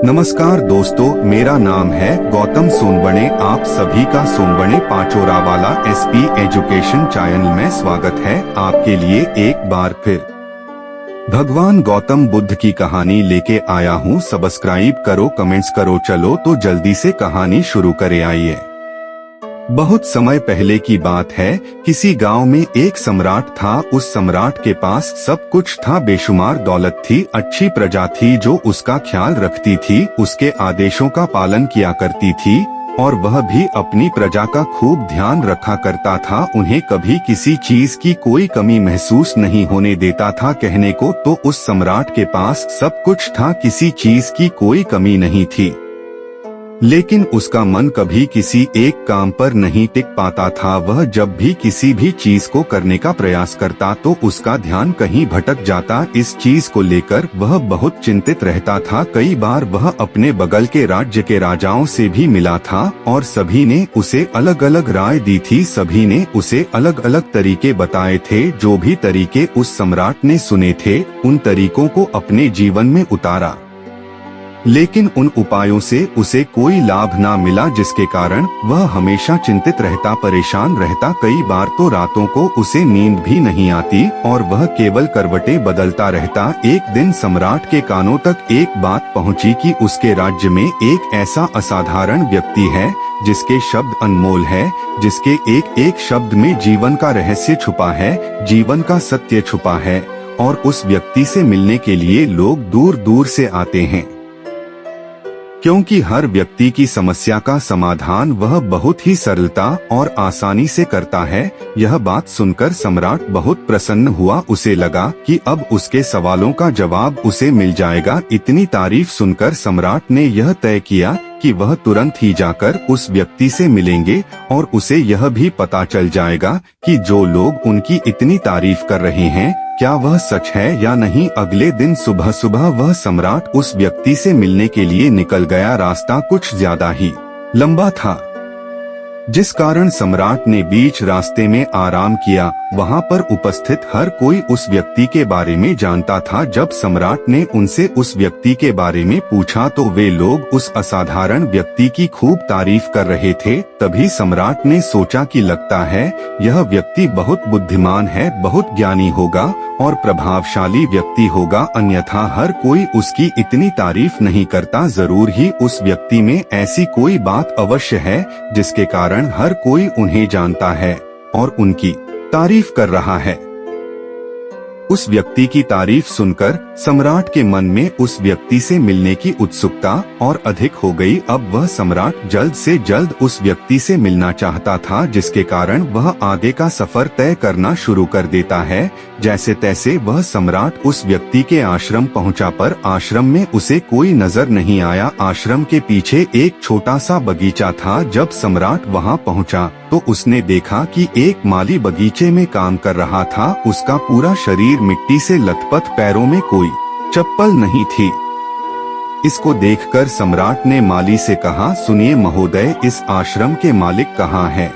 नमस्कार दोस्तों, मेरा नाम है गौतम सोनवणे। आप सभी का सोनवणे पाचोरावाला एसपी एजुकेशन चैनल में स्वागत है। आपके लिए एक बार फिर भगवान गौतम बुद्ध की कहानी लेके आया हूँ। सब्सक्राइब करो, कमेंट्स करो। चलो तो जल्दी से कहानी शुरू करे। आइए। बहुत समय पहले की बात है। किसी गांव में एक सम्राट था। उस सम्राट के पास सब कुछ था। बेशुमार दौलत थी, अच्छी प्रजा थी जो उसका ख्याल रखती थी, उसके आदेशों का पालन किया करती थी और वह भी अपनी प्रजा का खूब ध्यान रखा करता था। उन्हें कभी किसी चीज की कोई कमी महसूस नहीं होने देता था। कहने को तो उस सम्राट के पास सब कुछ था, किसी चीज की कोई कमी नहीं थी, लेकिन उसका मन कभी किसी एक काम पर नहीं टिक पाता था। वह जब भी किसी भी चीज को करने का प्रयास करता तो उसका ध्यान कहीं भटक जाता। इस चीज को लेकर वह बहुत चिंतित रहता था। कई बार वह अपने बगल के राज्य के राजाओं से भी मिला था और सभी ने उसे अलग अलग राय दी थी। सभी ने उसे अलग अलग तरीके बताए थे। जो भी तरीके उस सम्राट ने सुने थे, उन तरीकों को अपने जीवन में उतारा, लेकिन उन उपायों से उसे कोई लाभ ना मिला, जिसके कारण वह हमेशा चिंतित रहता, परेशान रहता। कई बार तो रातों को उसे नींद भी नहीं आती और वह केवल करवटें बदलता रहता। एक दिन सम्राट के कानों तक एक बात पहुंची कि उसके राज्य में एक ऐसा असाधारण व्यक्ति है जिसके शब्द अनमोल है, जिसके एक एक शब्द में जीवन का रहस्य छुपा है, जीवन का सत्य छुपा है, और उस व्यक्ति से मिलने के लिए लोग दूर दूर से आते हैं, क्योंकि हर व्यक्ति की समस्या का समाधान वह बहुत ही सरलता और आसानी से करता है। यह बात सुनकर सम्राट बहुत प्रसन्न हुआ। उसे लगा कि अब उसके सवालों का जवाब उसे मिल जाएगा। इतनी तारीफ सुनकर सम्राट ने यह तय किया कि वह तुरंत ही जाकर उस व्यक्ति से मिलेंगे और उसे यह भी पता चल जाएगा कि जो लोग उनकी इतनी तारीफ कर रहे हैं, क्या वह सच है या नहीं। अगले दिन सुबह सुबह वह सम्राट उस व्यक्ति से मिलने के लिए निकल गया। रास्ता कुछ ज्यादा ही लंबा था, जिस कारण सम्राट ने बीच रास्ते में आराम किया। वहां पर उपस्थित हर कोई उस व्यक्ति के बारे में जानता था। जब सम्राट ने उनसे उस व्यक्ति के बारे में पूछा तो वे लोग उस असाधारण व्यक्ति की खूब तारीफ कर रहे थे। तभी सम्राट ने सोचा कि लगता है यह व्यक्ति बहुत बुद्धिमान है, बहुत ज्ञानी होगा और प्रभावशाली व्यक्ति होगा, अन्यथा हर कोई उसकी इतनी तारीफ नहीं करता। जरूर ही उस व्यक्ति में ऐसी कोई बात अवश्य है जिसके कारण हर कोई उन्हें जानता है और उनकी तारीफ कर रहा है। उस व्यक्ति की तारीफ सुनकर सम्राट के मन में उस व्यक्ति से मिलने की उत्सुकता और अधिक हो गई। अब वह सम्राट जल्द से जल्द उस व्यक्ति से मिलना चाहता था, जिसके कारण वह आगे का सफर तय करना शुरू कर देता है। जैसे तैसे वह सम्राट उस व्यक्ति के आश्रम पहुंचा, पर आश्रम में उसे कोई नजर नहीं आया। आश्रम के पीछे एक छोटा सा बगीचा था। जब सम्राट वहां पहुंचा तो उसने देखा कि एक माली बगीचे में काम कर रहा था। उसका पूरा शरीर मिट्टी से लथपथ, पैरों में कोई चप्पल नहीं थी। इसको देखकर सम्राट ने माली से कहा, सुनिए महोदय, इस आश्रम के मालिक कहाँ हैं?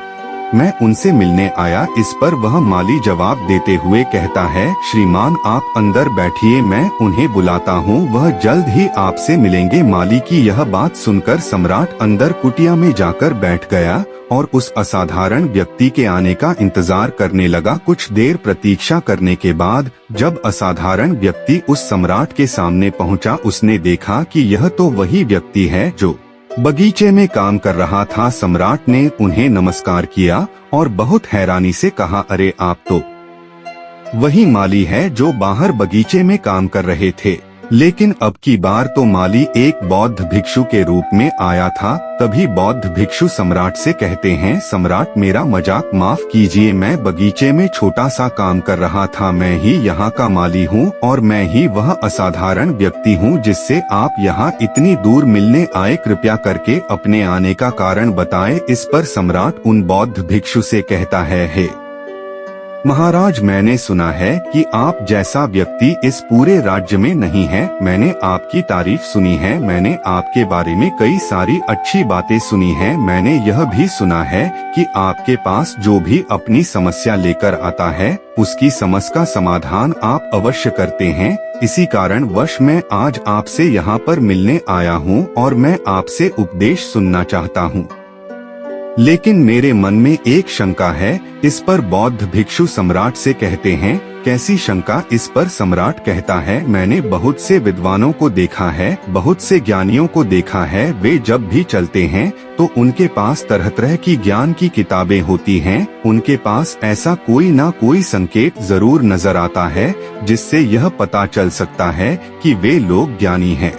मैं उनसे मिलने आया। इस पर वह माली जवाब देते हुए कहता है, श्रीमान आप अंदर बैठिए, मैं उन्हें बुलाता हूँ, वह जल्द ही आपसे मिलेंगे। माली की यह बात सुनकर सम्राट अंदर कुटिया में जाकर बैठ गया और उस असाधारण व्यक्ति के आने का इंतजार करने लगा। कुछ देर प्रतीक्षा करने के बाद जब असाधारण व्यक्ति उस सम्राट के सामने पहुंचा, उसने देखा कि यह तो वही व्यक्ति है जो बगीचे में काम कर रहा था। सम्राट ने उन्हें नमस्कार किया और बहुत हैरानी से कहा, अरे आप तो वही माली है जो बाहर बगीचे में काम कर रहे थे। लेकिन अब की बार तो माली एक बौद्ध भिक्षु के रूप में आया था। तभी बौद्ध भिक्षु सम्राट से कहते हैं, सम्राट मेरा मजाक माफ कीजिए, मैं बगीचे में छोटा सा काम कर रहा था। मैं ही यहाँ का माली हूँ और मैं ही वह असाधारण व्यक्ति हूँ जिससे आप यहाँ इतनी दूर मिलने आए। कृपया करके अपने आने का कारण बताएं। इस पर सम्राट उन बौद्ध भिक्षु से कहता है, हे महाराज, मैंने सुना है कि आप जैसा व्यक्ति इस पूरे राज्य में नहीं है। मैंने आपकी तारीफ सुनी है, मैंने आपके बारे में कई सारी अच्छी बातें सुनी हैं। मैंने यह भी सुना है कि आपके पास जो भी अपनी समस्या लेकर आता है उसकी समस्या का समाधान आप अवश्य करते हैं। इसी कारण वश मैं आज आपसे यहाँ पर मिलने आया हूँ और मैं आपसे उपदेश सुनना चाहता हूँ। लेकिन मेरे मन में एक शंका है। इस पर बौद्ध भिक्षु सम्राट से कहते हैं। कैसी शंका? इस पर सम्राट कहता है, मैंने बहुत से विद्वानों को देखा है, बहुत से ज्ञानियों को देखा है। वे जब भी चलते हैं तो उनके पास तरह तरह की ज्ञान की किताबें होती हैं। उनके पास ऐसा कोई ना कोई संकेत जरूर नजर आता है जिससे यह पता चल सकता है कि वे लोग ज्ञानी हैं।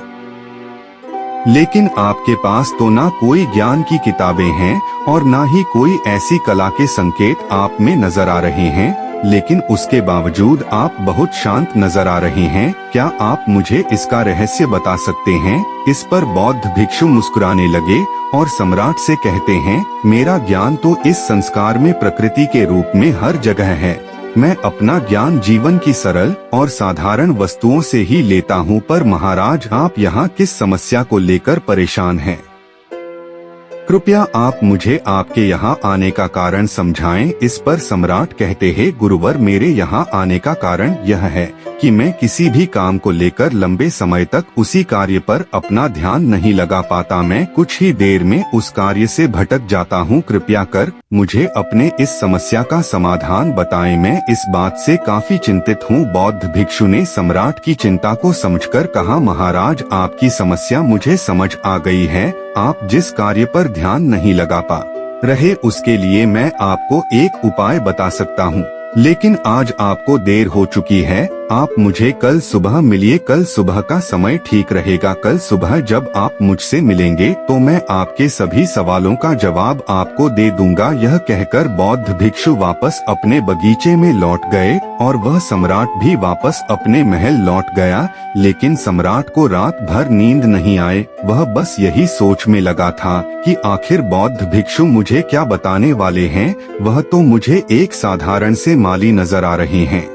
लेकिन आपके पास तो ना कोई ज्ञान की किताबें हैं और ना ही कोई ऐसी कला के संकेत आप में नजर आ रहे हैं, लेकिन उसके बावजूद आप बहुत शांत नजर आ रहे हैं। क्या आप मुझे इसका रहस्य बता सकते हैं? इस पर बौद्ध भिक्षु मुस्कुराने लगे और सम्राट से कहते हैं, मेरा ज्ञान तो इस संस्कार में प्रकृति के रूप में हर जगह है। मैं अपना ज्ञान जीवन की सरल और साधारण वस्तुओं से ही लेता हूँ। पर महाराज, आप यहाँ किस समस्या को लेकर परेशान हैं? कृपया आप मुझे आपके यहाँ आने का कारण समझाएं। इस पर सम्राट कहते हैं, गुरुवर, मेरे यहाँ आने का कारण यह है कि मैं किसी भी काम को लेकर लंबे समय तक उसी कार्य पर अपना ध्यान नहीं लगा पाता। मैं कुछ ही देर में उस कार्य से भटक जाता हूँ। कृपया कर मुझे अपने इस समस्या का समाधान बताएं। मैं इस बात से काफी चिंतित हूँ। बौद्ध भिक्षु ने सम्राट की चिंता को समझकर कहा, महाराज, आपकी समस्या मुझे समझ आ गई है। आप जिस कार्य पर ध्यान नहीं लगा पा रहे उसके लिए मैं आपको एक उपाय बता सकता हूँ, लेकिन आज आपको देर हो चुकी है। आप मुझे कल सुबह मिलिए। कल सुबह का समय ठीक रहेगा। कल सुबह जब आप मुझसे मिलेंगे तो मैं आपके सभी सवालों का जवाब आपको दे दूंगा। यह कहकर बौद्ध भिक्षु वापस अपने बगीचे में लौट गए और वह सम्राट भी वापस अपने महल लौट गया। लेकिन सम्राट को रात भर नींद नहीं आए। वह बस यही सोच में लगा था कि आखिर बौद्ध भिक्षु मुझे क्या बताने वाले हैं। वह तो मुझे एक साधारण से माली नजर आ रहे हैं,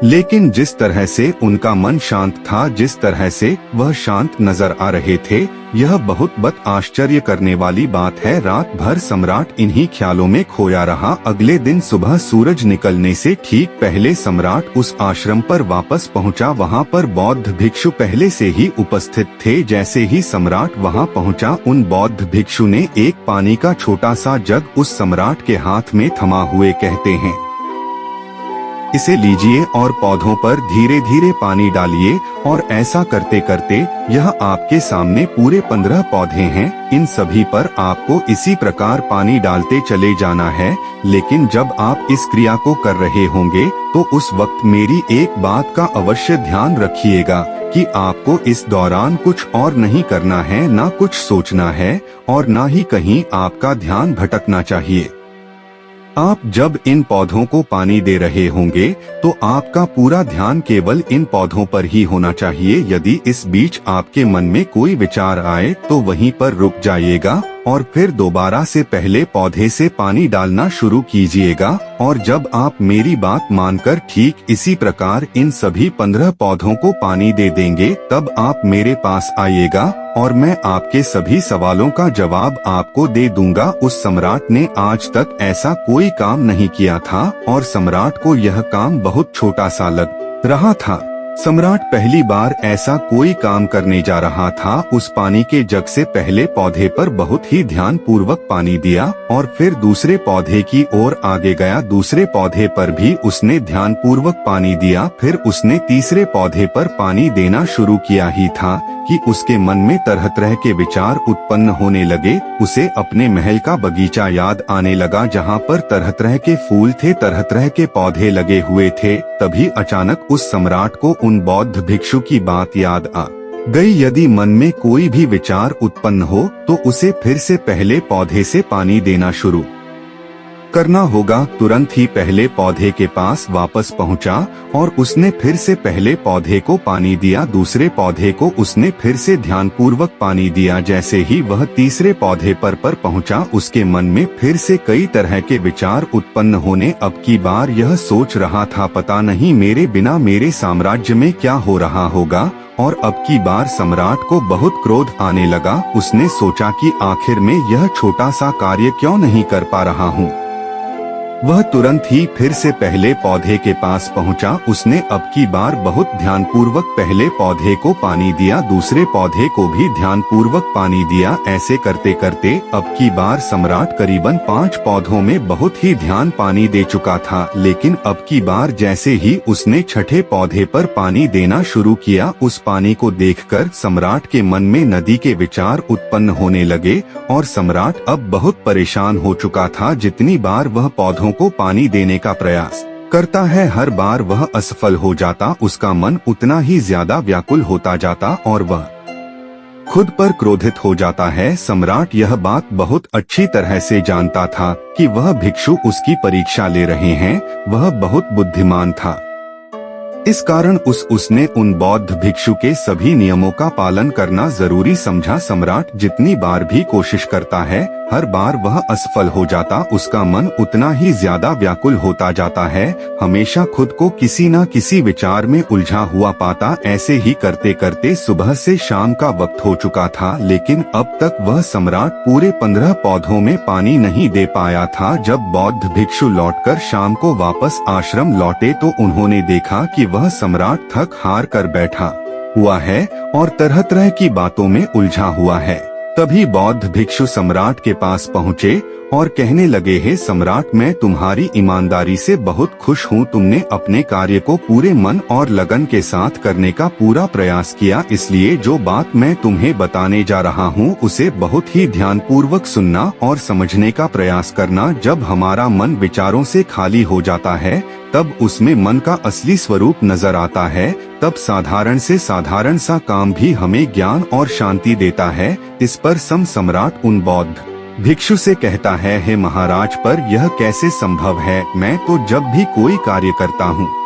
लेकिन जिस तरह से उनका मन शांत था, जिस तरह से वह शांत नजर आ रहे थे, यह बहुत आश्चर्य करने वाली बात है। रात भर सम्राट इन्हीं ख्यालों में खोया रहा। अगले दिन सुबह सूरज निकलने से ठीक पहले सम्राट उस आश्रम पर वापस पहुंचा। वहां पर बौद्ध भिक्षु पहले से ही उपस्थित थे। जैसे ही सम्राट वहां पहुंचा, उन बौद्ध भिक्षु ने एक पानी का छोटा सा जग उस सम्राट के हाथ में थमा हुए कहते हैं, इसे लीजिए और पौधों पर धीरे धीरे पानी डालिए। और ऐसा करते करते यह आपके सामने पूरे 15 पौधे हैं। इन सभी पर आपको इसी प्रकार पानी डालते चले जाना है। लेकिन जब आप इस क्रिया को कर रहे होंगे तो उस वक्त मेरी एक बात का अवश्य ध्यान रखिएगा कि आपको इस दौरान कुछ और नहीं करना है, ना कुछ सोचना है और ना ही कहीं आपका ध्यान भटकना चाहिए। आप जब इन पौधों को पानी दे रहे होंगे तो आपका पूरा ध्यान केवल इन पौधों पर ही होना चाहिए। यदि इस बीच आपके मन में कोई विचार आए तो वहीं पर रुक जाइएगा और फिर दोबारा से पहले पौधे से पानी डालना शुरू कीजिएगा। और जब आप मेरी बात मानकर ठीक इसी प्रकार इन सभी 15 पौधों को पानी दे देंगे, तब आप मेरे पास आइएगा और मैं आपके सभी सवालों का जवाब आपको दे दूंगा। उस सम्राट ने आज तक ऐसा कोई काम नहीं किया था और सम्राट को यह काम बहुत छोटा सा लग रहा था। सम्राट पहली बार ऐसा कोई काम करने जा रहा था। उस पानी के जग से पहले पौधे पर बहुत ही ध्यान पूर्वक पानी दिया और फिर दूसरे पौधे की ओर आगे गया। दूसरे पौधे पर भी उसने ध्यान पूर्वक पानी दिया। फिर उसने तीसरे पौधे पर पानी देना शुरू किया ही था कि उसके मन में तरह तरह के विचार उत्पन्न होने लगे। उसे अपने महल का बगीचा याद आने लगा, जहाँ पर तरह तरह के फूल थे, तरह तरह के पौधे लगे हुए थे। तभी अचानक उस सम्राट को उन बौद्ध भिक्षु की बात याद आ गई। यदि मन में कोई भी विचार उत्पन्न हो तो उसे फिर से पहले पौधे से पानी देना शुरू करना होगा। तुरंत ही पहले पौधे के पास वापस पहुंचा और उसने फिर से पहले पौधे को पानी दिया। दूसरे पौधे को उसने फिर से ध्यानपूर्वक पानी दिया। जैसे ही वह तीसरे पौधे पर पहुंचा, उसके मन में फिर से कई तरह के विचार उत्पन्न होने। अब की बार यह सोच रहा था, पता नहीं मेरे बिना मेरे साम्राज्य में क्या हो रहा होगा। और अब की बार सम्राट को बहुत क्रोध आने लगा। उसने सोचा कि आखिर में यह छोटा सा कार्य क्यों नहीं कर पा रहा हूँ। वह तुरंत ही फिर से पहले पौधे के पास पहुंचा। उसने अब की बार बहुत ध्यानपूर्वक पहले पौधे को पानी दिया, दूसरे पौधे को भी ध्यानपूर्वक पानी दिया। ऐसे करते करते अब की बार सम्राट करीबन 5 पौधों में बहुत ही ध्यान पानी दे चुका था। लेकिन अब की बार जैसे ही उसने छठे पौधे पर पानी देना शुरू किया, उस पानी को देखकर सम्राट के मन में नदी के विचार उत्पन्न होने लगे और सम्राट अब बहुत परेशान हो चुका था। जितनी बार वह पौधों को पानी देने का प्रयास करता है, हर बार वह असफल हो जाता। उसका मन उतना ही ज्यादा व्याकुल होता जाता और वह खुद पर क्रोधित हो जाता है। सम्राट यह बात बहुत अच्छी तरह से जानता था कि वह भिक्षु उसकी परीक्षा ले रहे हैं। वह बहुत बुद्धिमान था, इस कारण उसने उन बौद्ध भिक्षु के सभी नियमों का पालन करना जरूरी समझा। सम्राट जितनी बार भी कोशिश करता है, हर बार वह असफल हो जाता। उसका मन उतना ही ज्यादा व्याकुल होता जाता है, हमेशा खुद को किसी न किसी विचार में उलझा हुआ पाता। ऐसे ही करते करते सुबह से शाम का वक्त हो चुका था, लेकिन अब तक वह सम्राट पूरे 15 पौधों में पानी नहीं दे पाया था। जब बौद्ध भिक्षु लौटकर शाम को वापस आश्रम लौटे तो उन्होंने देखा कि वह सम्राट थक हार कर बैठा हुआ है और तरह तरह की बातों में उलझा हुआ है। तभी बौद्ध भिक्षु सम्राट के पास पहुँचे और कहने लगे, हे सम्राट, मैं तुम्हारी ईमानदारी से बहुत खुश हूँ। तुमने अपने कार्य को पूरे मन और लगन के साथ करने का पूरा प्रयास किया, इसलिए जो बात मैं तुम्हें बताने जा रहा हूँ उसे बहुत ही ध्यानपूर्वक सुनना और समझने का प्रयास करना। जब हमारा मन विचारों से खाली हो जाता है, तब उसमें मन का असली स्वरूप नजर आता है। तब साधारण से साधारण सा काम भी हमें ज्ञान और शांति देता है। इस पर सम्राट उन बौद्ध भिक्षु से कहता है, हे महाराज, पर यह कैसे संभव है? मैं तो जब भी कोई कार्य करता हूँ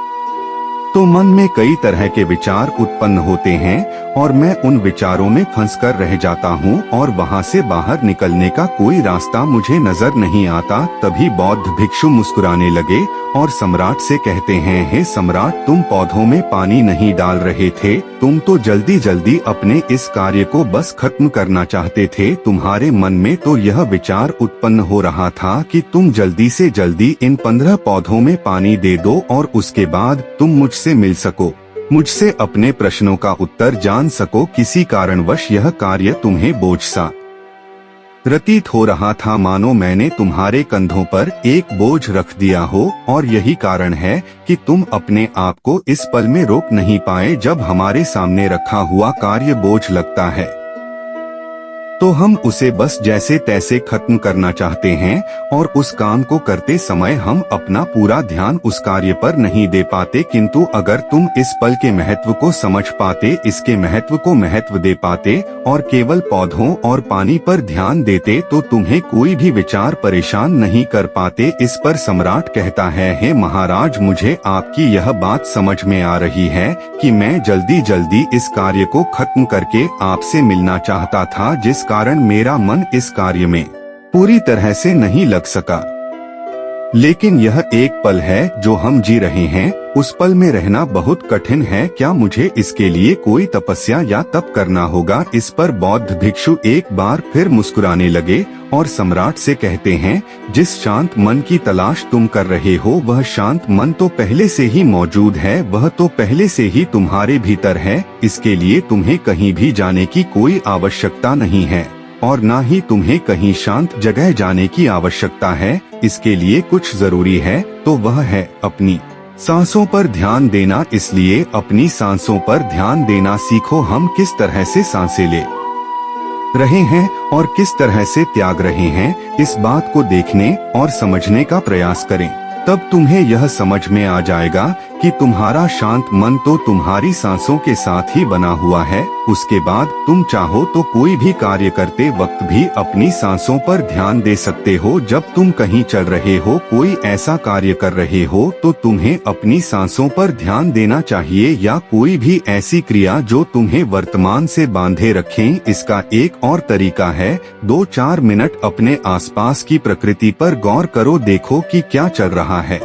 तो मन में कई तरह के विचार उत्पन्न होते हैं और मैं उन विचारों में फंसकर रह जाता हूँ और वहाँ से बाहर निकलने का कोई रास्ता मुझे नजर नहीं आता। तभी बौद्ध भिक्षु मुस्कुराने लगे और सम्राट से कहते हैं, हे सम्राट, तुम पौधों में पानी नहीं डाल रहे थे, तुम तो जल्दी जल्दी अपने इस कार्य को बस खत्म करना चाहते थे। तुम्हारे मन में तो यह विचार उत्पन्न हो रहा था कि तुम जल्दी से जल्दी इन 15 पौधों में पानी दे दो और उसके बाद तुम मुझसे मिल सको, मुझसे अपने प्रश्नों का उत्तर जान सको। किसी कारणवश यह कार्य तुम्हें बोझ सा प्रतीत हो रहा था, मानो मैंने तुम्हारे कंधों पर एक बोझ रख दिया हो, और यही कारण है कि तुम अपने आप को इस पल में रोक नहीं पाए। जब हमारे सामने रखा हुआ कार्य बोझ लगता है तो हम उसे बस जैसे तैसे खत्म करना चाहते हैं और उस काम को करते समय हम अपना पूरा ध्यान उस कार्य पर नहीं दे पाते। किंतु अगर तुम इस पल के महत्व को समझ पाते, इसके महत्व को महत्व दे पाते और केवल पौधों और पानी पर ध्यान देते, तो तुम्हें कोई भी विचार परेशान नहीं कर पाते। इस पर सम्राट कहता है, हे महाराज, मुझे आपकी यह बात समझ में आ रही है कि मैं जल्दी जल्दी इस कार्य को खत्म करके आपसे मिलना चाहता था, जिस कारण मेरा मन इस कार्य में पूरी तरह से नहीं लग सका। लेकिन यह एक पल है जो हम जी रहे हैं, उस पल में रहना बहुत कठिन है। क्या मुझे इसके लिए कोई तपस्या या तप करना होगा? इस पर बौद्ध भिक्षु एक बार फिर मुस्कुराने लगे और सम्राट से कहते हैं, जिस शांत मन की तलाश तुम कर रहे हो, वह शांत मन तो पहले से ही मौजूद है, वह तो पहले से ही तुम्हारे भीतर है। इसके लिए तुम्हें कहीं भी जाने की कोई आवश्यकता नहीं है और न ही तुम्हें कहीं शांत जगह जाने की आवश्यकता है। इसके लिए कुछ जरूरी है तो वह है अपनी सांसों पर ध्यान देना। इसलिए अपनी सांसों पर ध्यान देना सीखो। हम किस तरह से सांसें ले रहे हैं और किस तरह से त्याग रहे हैं, इस बात को देखने और समझने का प्रयास करें। तब तुम्हें यह समझ में आ जाएगा कि तुम्हारा शांत मन तो तुम्हारी सांसों के साथ ही बना हुआ है। उसके बाद तुम चाहो तो कोई भी कार्य करते वक्त भी अपनी सांसों पर ध्यान दे सकते हो। जब तुम कहीं चल रहे हो, कोई ऐसा कार्य कर रहे हो, तो तुम्हें अपनी सांसों पर ध्यान देना चाहिए, या कोई भी ऐसी क्रिया जो तुम्हें वर्तमान से बांधे रखें। इसका एक और तरीका है, 2-4 मिनट अपने आसपास की प्रकृति पर गौर करो, देखो कि क्या चल रहा है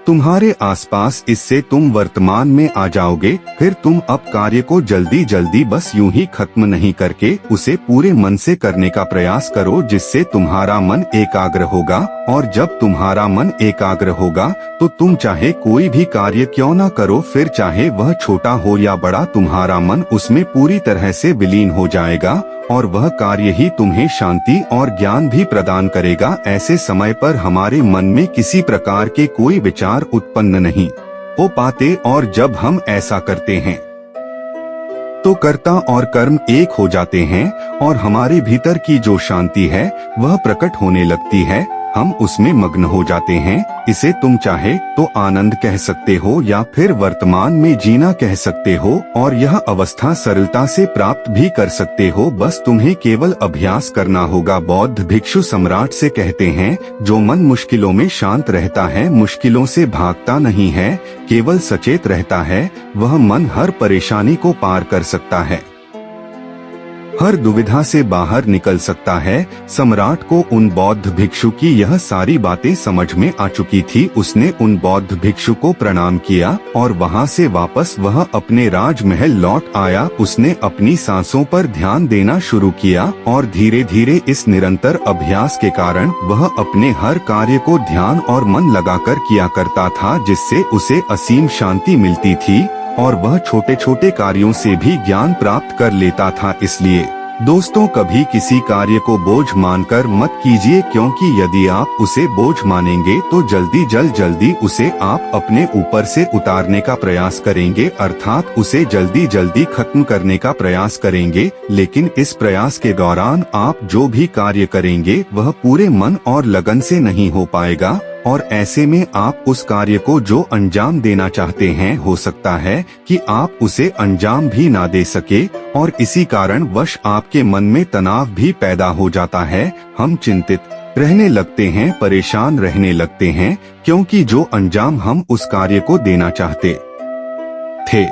तुम्हारे आसपास। इससे तुम वर्तमान में आ जाओगे। फिर तुम अब कार्य को जल्दी जल्दी बस यूं ही खत्म नहीं करके उसे पूरे मन से करने का प्रयास करो, जिससे तुम्हारा मन एकाग्र होगा। और जब तुम्हारा मन एकाग्र होगा तो तुम चाहे कोई भी कार्य क्यों ना करो, फिर चाहे वह छोटा हो या बड़ा, तुम्हारा मन उसमें पूरी तरह से विलीन हो जाएगा और वह कार्य ही तुम्हें शांति और ज्ञान भी प्रदान करेगा। ऐसे समय पर हमारे मन में किसी प्रकार के कोई विचार उत्पन्न नहीं हो पाते, और जब हम ऐसा करते हैं तो कर्ता और कर्म एक हो जाते हैं और हमारे भीतर की जो शांति है वह प्रकट होने लगती है। हम उसमें मग्न हो जाते हैं। इसे तुम चाहे तो आनंद कह सकते हो या फिर वर्तमान में जीना कह सकते हो, और यह अवस्था सरलता से प्राप्त भी कर सकते हो। बस तुम्हें केवल अभ्यास करना होगा। बौद्ध भिक्षु सम्राट से कहते हैं, जो मन मुश्किलों में शांत रहता है, मुश्किलों से भागता नहीं है, केवल सचेत रहता है, वह मन हर परेशानी को पार कर सकता है, हर दुविधा से बाहर निकल सकता है। सम्राट को उन बौद्ध भिक्षु की यह सारी बातें समझ में आ चुकी थी। उसने उन बौद्ध भिक्षु को प्रणाम किया और वहां से वापस वह अपने राजमहल लौट आया। उसने अपनी सांसों पर ध्यान देना शुरू किया और धीरे धीरे इस निरंतर अभ्यास के कारण वह अपने हर कार्य को ध्यान और मन लगाकर किया करता था, जिससे उसे असीम शांति मिलती थी और वह छोटे छोटे कार्यों से भी ज्ञान प्राप्त कर लेता था। इसलिए दोस्तों, कभी किसी कार्य को बोझ मानकर मत कीजिए, क्योंकि यदि आप उसे बोझ मानेंगे तो जल्दी उसे आप अपने ऊपर से उतारने का प्रयास करेंगे, अर्थात उसे जल्दी जल्दी खत्म करने का प्रयास करेंगे। लेकिन इस प्रयास के दौरान आप जो भी कार्य करेंगे वह पूरे मन और लगन से नहीं हो पाएगा, और ऐसे में आप उस कार्य को जो अंजाम देना चाहते हैं, हो सकता है कि आप उसे अंजाम भी ना दे सके, और इसी कारण वश आपके मन में तनाव भी पैदा हो जाता है। हम चिंतित रहने लगते हैं, परेशान रहने लगते हैं, क्योंकि जो अंजाम हम उस कार्य को देना चाहते थे,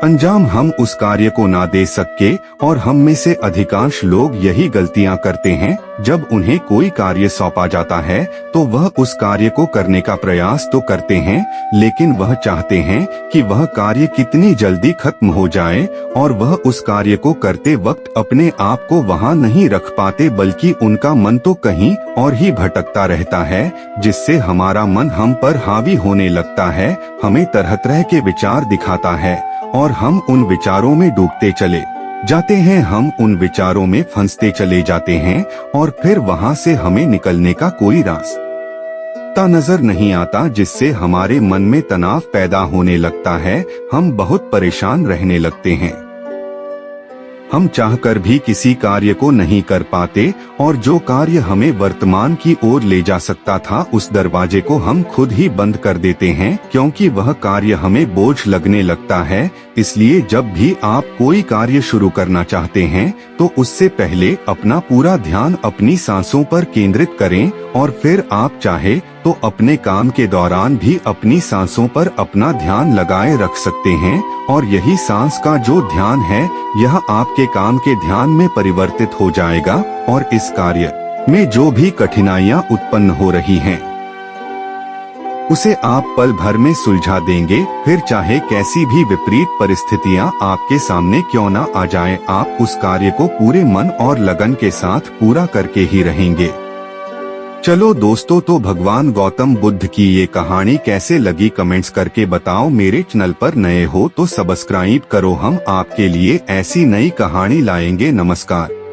अंजाम हम उस कार्य को ना दे सके। और हम में से अधिकांश लोग यही गलतियां करते हैं। जब उन्हें कोई कार्य सौंपा जाता है तो वह उस कार्य को करने का प्रयास तो करते हैं, लेकिन वह चाहते हैं कि वह कार्य कितनी जल्दी खत्म हो जाए, और वह उस कार्य को करते वक्त अपने आप को वहां नहीं रख पाते, बल्कि उनका मन तो कहीं और ही भटकता रहता है, जिससे हमारा मन हम पर हावी होने लगता है, हमें तरह तरह के विचार दिखाता है और हम उन विचारों में डूबते चले जाते हैं। हम उन विचारों में फंसते चले जाते हैं और फिर वहां से हमें निकलने का कोई रास्ता नजर नहीं आता, जिससे हमारे मन में तनाव पैदा होने लगता है। हम बहुत परेशान रहने लगते हैं। हम चाहकर भी किसी कार्य को नहीं कर पाते, और जो कार्य हमें वर्तमान की ओर ले जा सकता था, उस दरवाजे को हम खुद ही बंद कर देते हैं, क्योंकि वह कार्य हमें बोझ लगने लगता है। इसलिए जब भी आप कोई कार्य शुरू करना चाहते हैं तो उससे पहले अपना पूरा ध्यान अपनी सांसों पर केंद्रित करें, और फिर आप चाहे तो अपने काम के दौरान भी अपनी सांसों पर अपना ध्यान लगाए रख सकते हैं, और यही सांस का जो ध्यान है यह आपके काम के ध्यान में परिवर्तित हो जाएगा, और इस कार्य में जो भी कठिनाइयां उत्पन्न हो रही हैं उसे आप पल भर में सुलझा देंगे। फिर चाहे कैसी भी विपरीत परिस्थितियां आपके सामने क्यों ना आ जाएं, आप उस कार्य को पूरे मन और लगन के साथ पूरा करके ही रहेंगे। चलो दोस्तों, तो भगवान गौतम बुद्ध की ये कहानी कैसे लगी कमेंट्स करके बताओ। मेरे चैनल पर नए हो तो सब्सक्राइब करो, हम आपके लिए ऐसी नई कहानी लाएंगे। नमस्कार।